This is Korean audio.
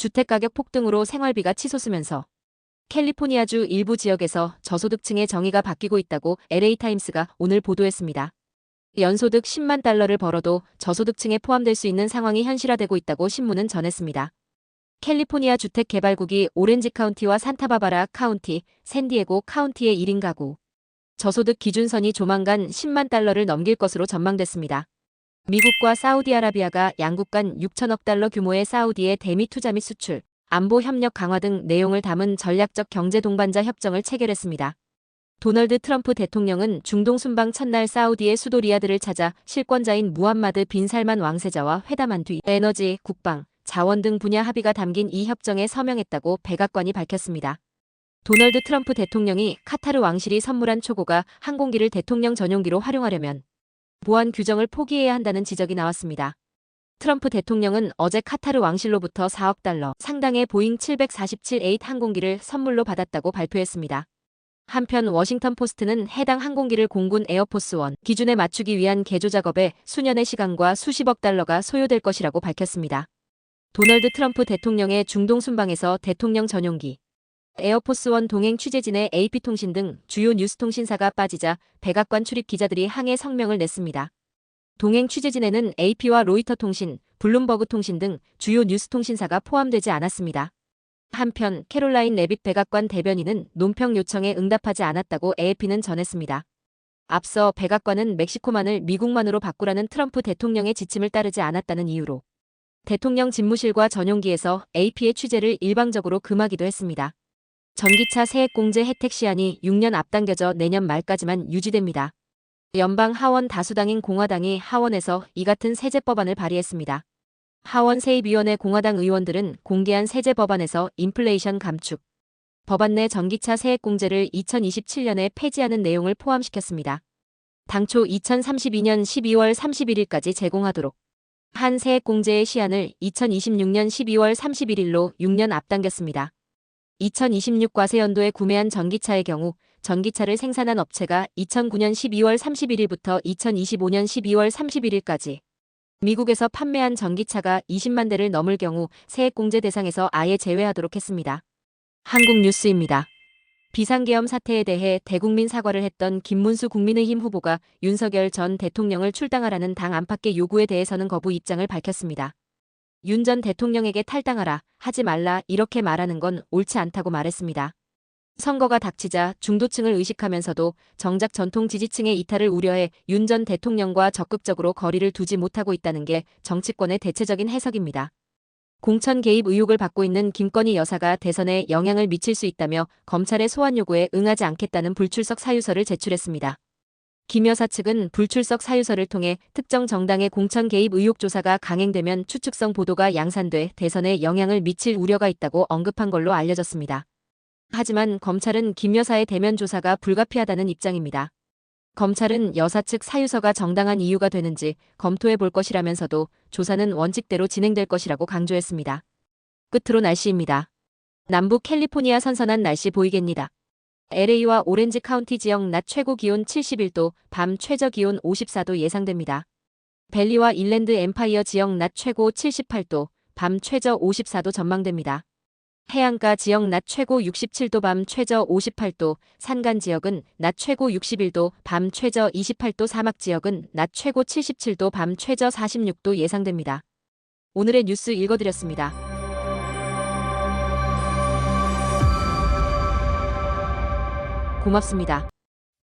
주택가격 폭등으로 생활비가 치솟으면서 캘리포니아주 일부 지역에서 저소득층의 정의가 바뀌고 있다고 LA타임스가 오늘 보도했습니다. 연소득 10만 달러를 벌어도 저소득층에 포함될 수 있는 상황이 현실화되고 있다고 신문은 전했습니다. 캘리포니아 주택개발국이 오렌지 카운티와 산타바바라 카운티, 샌디에고 카운티의 1인 가구 저소득 기준선이 조만간 10만 달러를 넘길 것으로 전망됐습니다. 미국과 사우디아라비아가 양국 간 6천억 달러 규모의 사우디의 대미 투자 및 수출, 안보 협력 강화 등 내용을 담은 전략적 경제 동반자 협정을 체결했습니다. 도널드 트럼프 대통령은 중동 순방 첫날 사우디의 수도 리야드를 찾아 실권자인 무함마드 빈 살만 왕세자와 회담한 뒤 에너지, 국방, 자원 등 분야 합의가 담긴 이 협정에 서명했다고 백악관이 밝혔습니다. 도널드 트럼프 대통령이 카타르 왕실이 선물한 초고가 항공기를 대통령 전용기로 활용하려면 보안 규정을 포기해야 한다는 지적이 나왔습니다. 트럼프 대통령은 어제 카타르 왕실로부터 4억 달러 상당의 보잉 747-8 항공기를 선물로 받았다고 발표했습니다. 한편 워싱턴 포스트는 해당 항공기를 공군 에어포스1 기준에 맞추기 위한 개조 작업에 수년의 시간과 수십억 달러가 소요될 것이라고 밝혔습니다. 도널드 트럼프 대통령의 중동 순방에서 대통령 전용기 에어포스1 동행 취재진의 AP통신 등 주요 뉴스통신사가 빠지자 백악관 출입 기자들이 항해 성명을 냈습니다. 동행 취재진에는 AP와 로이터 통신, 블룸버그 통신 등 주요 뉴스통신사가 포함되지 않았습니다. 한편 캐롤라인 레빗 백악관 대변인은 논평 요청에 응답하지 않았다고 AFP는 전했습니다. 앞서 백악관은 멕시코만을 미국만으로 바꾸라는 트럼프 대통령의 지침을 따르지 않았다는 이유로 대통령 집무실과 전용기에서 AP의 취재를 일방적으로 금하기도 했습니다. 전기차 세액공제 혜택 시한이 6년 앞당겨져 내년 말까지만 유지됩니다. 연방 하원 다수당인 공화당이 하원에서 이 같은 세제 법안을 발의했습니다. 하원 세입위원회 공화당 의원들은 공개한 세제 법안에서 인플레이션 감축, 법안 내 전기차 세액공제를 2027년에 폐지하는 내용을 포함시켰습니다. 당초 2032년 12월 31일까지 제공하도록 한 세액공제의 시한을 2026년 12월 31일로 6년 앞당겼습니다. 2026 과세연도에 구매한 전기차의 경우 전기차를 생산한 업체가 2009년 12월 31일부터 2025년 12월 31일까지 미국에서 판매한 전기차가 20만 대를 넘을 경우 세액공제 대상에서 아예 제외하도록 했습니다. 한국 뉴스입니다. 비상계엄 사태에 대해 대국민 사과를 했던 김문수 국민의힘 후보가 윤석열 전 대통령을 출당하라는 당 안팎의 요구에 대해서는 거부 입장을 밝혔습니다. 윤 전 대통령에게 탈당하라, 하지 말라 이렇게 말하는 건 옳지 않다고 말했습니다. 선거가 닥치자 중도층을 의식하면서도 정작 전통 지지층의 이탈을 우려해 윤 전 대통령과 적극적으로 거리를 두지 못하고 있다는 게 정치권의 대체적인 해석입니다. 공천 개입 의혹을 받고 있는 김건희 여사가 대선에 영향을 미칠 수 있다며 검찰의 소환 요구에 응하지 않겠다는 불출석 사유서를 제출했습니다. 김 여사 측은 불출석 사유서를 통해 특정 정당의 공천 개입 의혹 조사가 강행되면 추측성 보도가 양산돼 대선에 영향을 미칠 우려가 있다고 언급한 걸로 알려졌습니다. 하지만 검찰은 김 여사의 대면 조사가 불가피하다는 입장입니다. 검찰은 여사 측 사유서가 정당한 이유가 되는지 검토해 볼 것이라면서도 조사는 원칙대로 진행될 것이라고 강조했습니다. 끝으로 날씨입니다. 남부 캘리포니아 선선한 날씨 보이겠니다. LA와 오렌지 카운티 지역 낮 최고 기온 71도, 밤 최저 기온 54도 예상됩니다. 벨리와 인랜드 엠파이어 지역 낮 최고 78도, 밤 최저 54도 전망됩니다. 해안가 지역 낮 최고 67도, 밤 최저 58도, 산간 지역은 낮 최고 61도, 밤 최저 28도, 사막 지역은 낮 최고 77도, 밤 최저 46도 예상됩니다. 오늘의 뉴스 읽어드렸습니다. 고맙습니다.